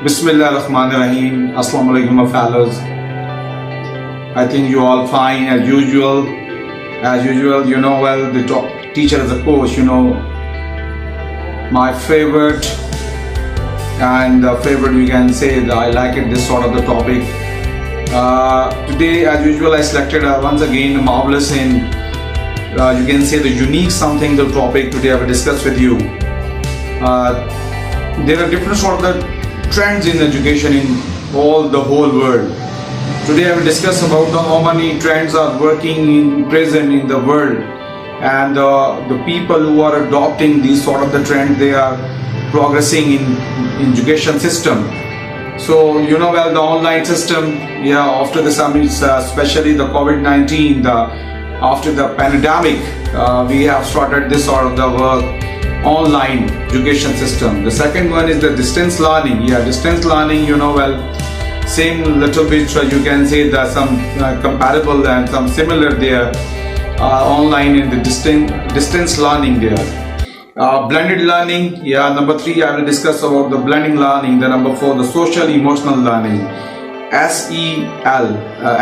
Bismillahirrahmanirrahim. Assalamu alaikum, my fellows. I think you all fine as usual. As usual, you know well, the teacher is a coach, you know. My favorite and favorite, we can say that I like it, this sort of the topic. Today, as usual, I selected once again a marvelous and you can say the unique something, the topic today I will discuss with you. There are different sort of the trends in education in the whole world. Today I will discuss about how many trends are working in present in the world, and the people who are adopting these sort of the trend, they are progressing in education system. So you know well, the online system, after the summits, especially the COVID-19, after the pandemic, we have started this sort of the work online education system. The second one is the distance learning. Distance learning, you know well, same little bit, you can say that some comparable and some similar there, online and the distance learning there. Blended learning, number 3 I will discuss about the blending learning. The number 4, the social emotional learning, SEL,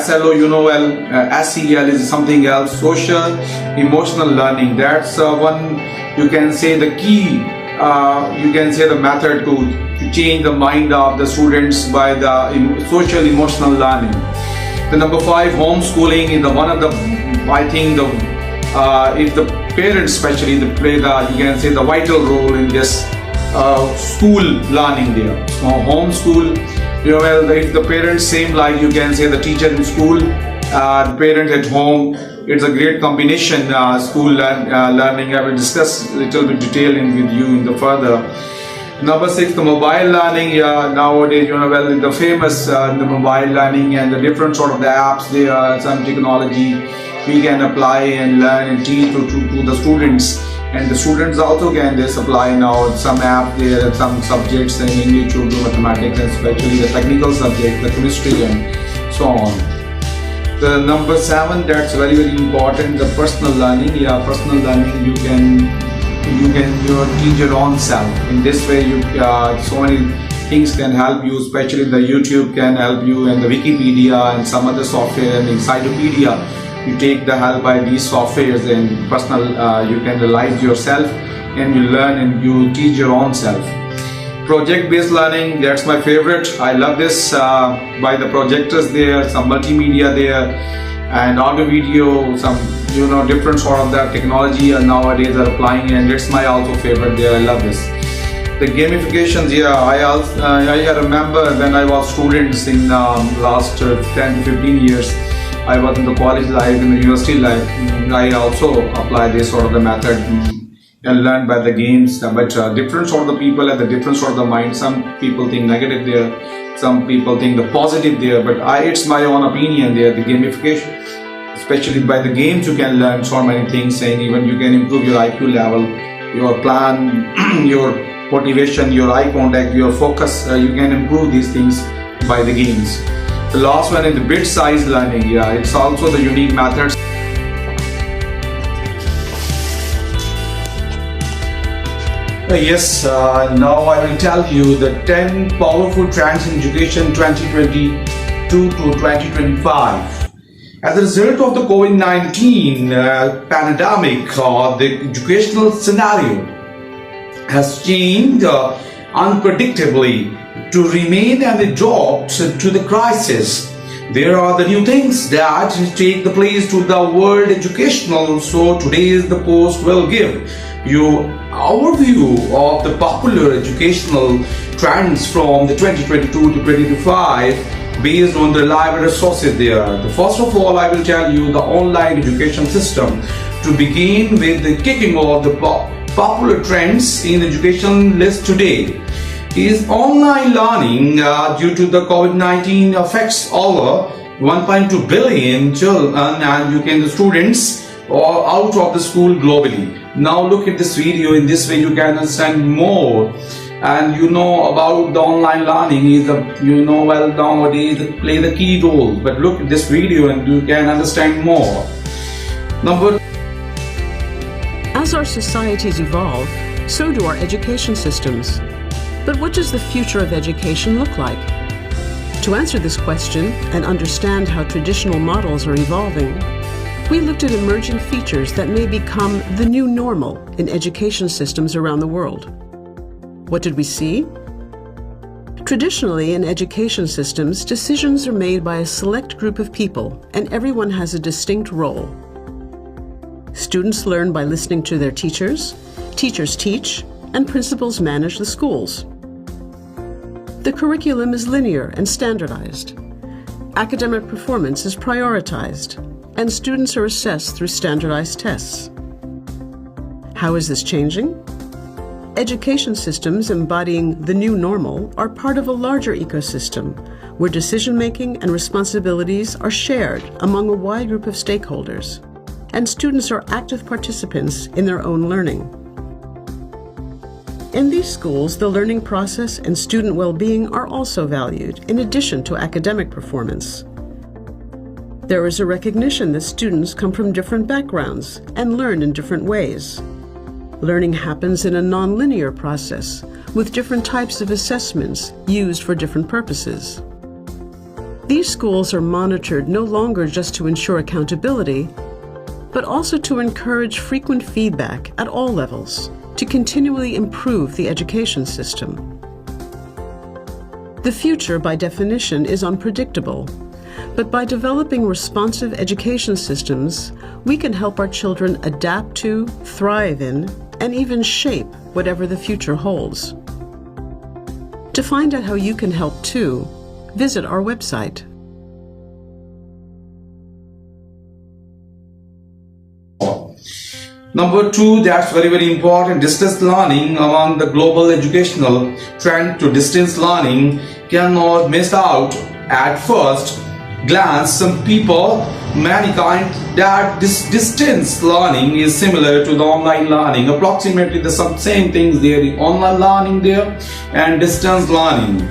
SLO, you know well, SEL is something else, social emotional learning. That's one, you can say the key, you can say the method to change the mind of the students by the social emotional learning. The number 5, homeschooling is the one of the, I think the if the parents especially, they play the, you can say the vital role in this school learning there. So homeschool, you know well, if the parents same like, you can say the teacher in school, the parent at home, it's a great combination. School learning, I will discuss a little bit detailing with you in the further. Number 6, the mobile learning. Nowadays, you know well, the famous the mobile learning and the different sort of the apps, there are some technology we can apply and learn and teach to the students, and the students also can they supply now some app there, some subjects in English, Urdu, mathematics, and especially the technical subjects, the chemistry and so on. The number 7, that's very important, the personal learning. Personal learning, you can teach your own self. In this way, you so many things can help you, especially the YouTube can help you, and the Wikipedia and some other software and encyclopedia. You take the help by these softwares and personal, you can realize yourself and you learn and you teach your own self. Project-based learning, that's my favorite. I love this, by the projectors there, some multimedia there, and audio video, some different sort of that technology nowadays are applying, and it's my also favorite there. I love this. The gamifications, I remember when I was students in last 10 to 15 years. I was in the college life, in the university life. I also apply this sort of the method and learn by the games. But different sort of the people have the different sort of the mind. Some people think negative there, some people think the positive there. But it's my own opinion there. The gamification, especially by the games, you can learn so many things, and even you can improve your IQ level, your plan, your motivation, your eye contact, your focus. You can improve these things by the games. The last one is the bit-sized learning. It's also the unique methods. Now I will tell you the 10 powerful trends in education 2022 to 2025. As a result of the COVID-19 pandemic, the educational scenario has changed unpredictably to remain and adapt to the crisis. There are the new things that take the place to the world educational. So today's the post will give you our view of the popular educational trends from the 2022 to 2025 based on the reliable resources there. First of all, I will tell you the online education system. To begin with the kicking off the popular trends in education list today is online learning. Due to the COVID-19 affects over 1.2 billion children and the students are out of the school globally. Now look at this video. In this way you can understand more, and about the online learning is well nowadays it play the key role. But look at this video and you can understand more. As our societies evolve, so do our education systems. But what does the future of education look like? To answer this question and understand how traditional models are evolving, we looked at emerging features that may become the new normal in education systems around the world. What did we see? Traditionally, in education systems, decisions are made by a select group of people, and everyone has a distinct role. Students learn by listening to their teachers, teachers teach, and principals manage the schools. The curriculum is linear and standardized. Academic performance is prioritized, and students are assessed through standardized tests. How is this changing? Education systems embodying the new normal are part of a larger ecosystem where decision-making and responsibilities are shared among a wide group of stakeholders, and students are active participants in their own learning. In these schools, the learning process and student well-being are also valued in addition to academic performance. There is a recognition that students come from different backgrounds and learn in different ways. Learning happens in a non-linear process with different types of assessments used for different purposes. These schools are monitored no longer just to ensure accountability, but also to encourage frequent feedback at all levels to continually improve the education system. The future, by definition, is unpredictable, but by developing responsive education systems, we can help our children adapt to, thrive in, and even shape whatever the future holds. To find out how you can help too, visit our website. Number two, that's very, very important. Distance learning among the global educational trend to distance learning cannot miss out. At first glance, some people, mankind, that this distance learning is similar to the online learning. Approximately the same things there, the online learning there and distance learning.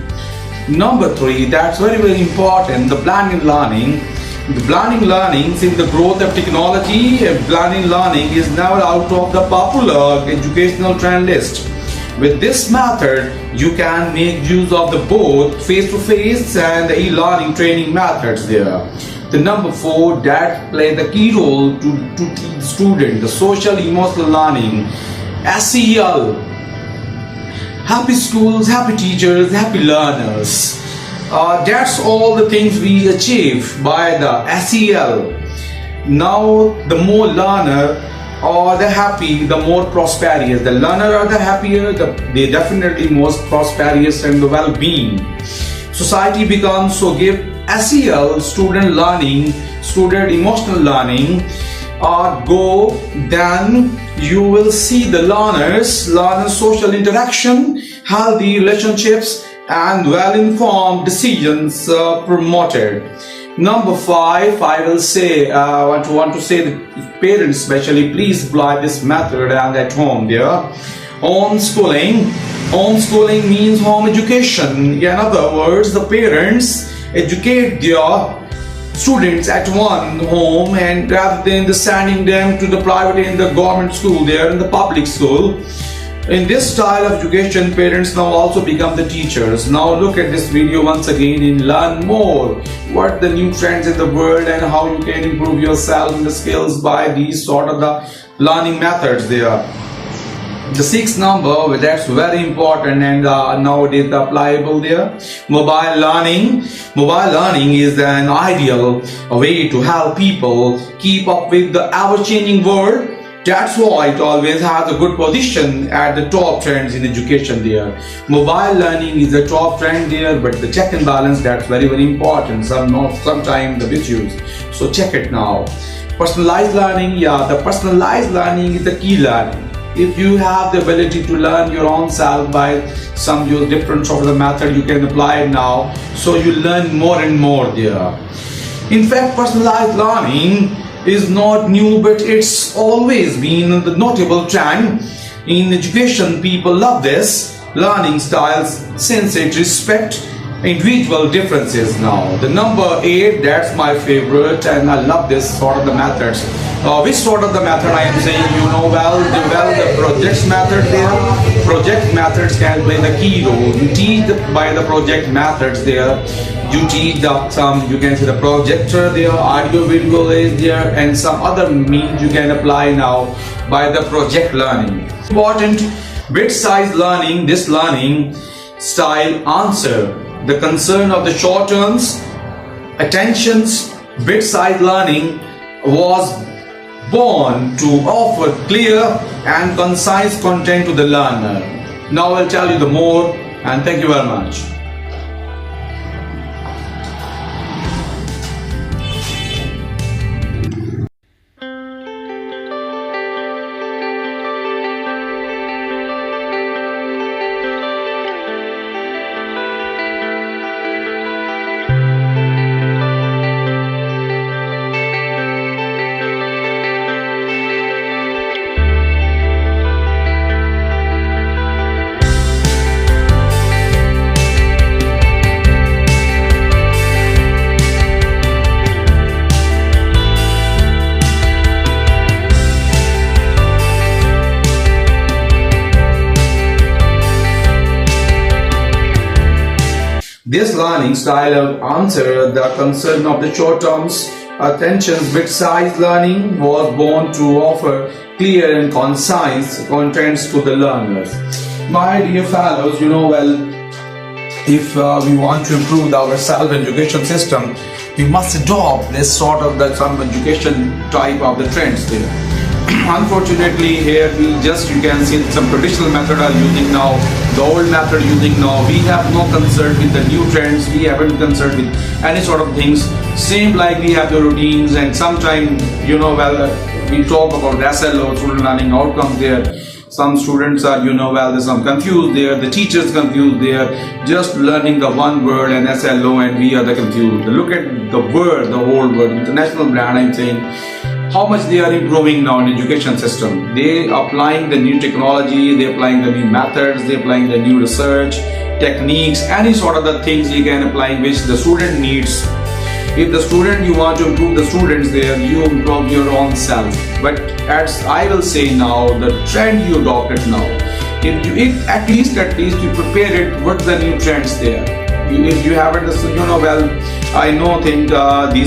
Number three, that's very, very important, the blended learning. The blending learning, since the growth of technology, blending learning is now out of the popular educational trend list. With this method, you can make use of the both face-to-face and the e-learning training methods there. The number four, that play the key role to teach students the social emotional learning, SEL. Happy schools, happy teachers, happy learners. That's all the things we achieve by the SEL. Now the more learner or the happy, the more prosperous. The learner are the happier, they definitely most prosperous and the well-being. Society becomes so give SEL, student learning, student emotional learning, go, then you will see the learners social interaction, healthy relationships, and well-informed decisions promoted. Number five, I will say, want to say that parents especially, please apply this method and at home there. Homeschooling means home education. In other words, the parents educate their students at one home, and rather than sending them to the private and the government school there in the public school. In this style of education, parents now also become the teachers. Now look at this video once again and learn more what the new trends in the world and how you can improve yourself and the skills by these sort of the learning methods there. The sixth number, that's very important and nowadays applicable there. Mobile learning. Mobile learning is an ideal way to help people keep up with the ever-changing world. That's why it always has a good position at the top trends in education there. Mobile learning is a top trend there, but the check and balance, that's very, very important. Sometimes the misuse. So check it now. Personalized learning, the personalized learning is the key learning. If you have the ability to learn your own self by some different sort of the method, you can apply it now. So you learn more and more there. In fact, personalized learning is not new, but it's always been the notable trend in education. People love this learning styles since it respects individual differences now. The number 8, that's my favorite, and I love this sort of the methods. Which sort of the method I am saying, the projects method there. Project methods can play the key role. You teach by the project methods there. You teach you can see the projector there, audio video is there, and some other means you can apply now by the project learning. Important bit size learning, this learning style answer the concern of the short terms attentions. Bit size learning was born to offer clear and concise content to the learner. Now I'll tell you the more, and thank you very much. This learning style answer the concern of the short terms attentions. Bit size learning was born to offer clear and concise contents to the learners. My dear fellows, if we want to improve our self-education system, we must adopt this sort of the self-education type of the trends there. Unfortunately, here you can see some traditional method are using now, the old method using now. We have no concern with the new trends. We haven't concerned with any sort of things. Same like we have the routines, and sometimes we talk about the SLO, student learning outcomes there. Some students are there's some confused there. The teachers confused there. Just learning the one word and SLO, and we are the confused. Look at the word, the whole word, international brand. I'm saying, how much they are improving now in education system. They applying the new technology, they applying the new methods, they applying the new research techniques, any sort of the things you can apply which the student needs. If the student, you want to improve the students there, you improve your own self. But as I will say now, the trend you adopted now, if at least you prepare it, what the new trends there. If you haven't, these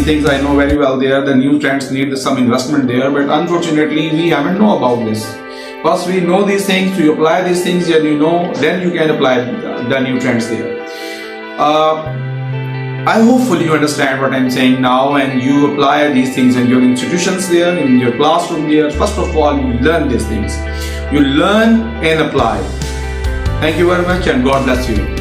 things I know very well there. The new trends need some investment there, but unfortunately we haven't know about this. First we know these things, we apply these things, and then you can apply the new trends there. I hopefully you understand what I'm saying now, and you apply these things in your institutions there, in your classroom there. First of all, you learn these things. You learn and apply. Thank you very much, and God bless you.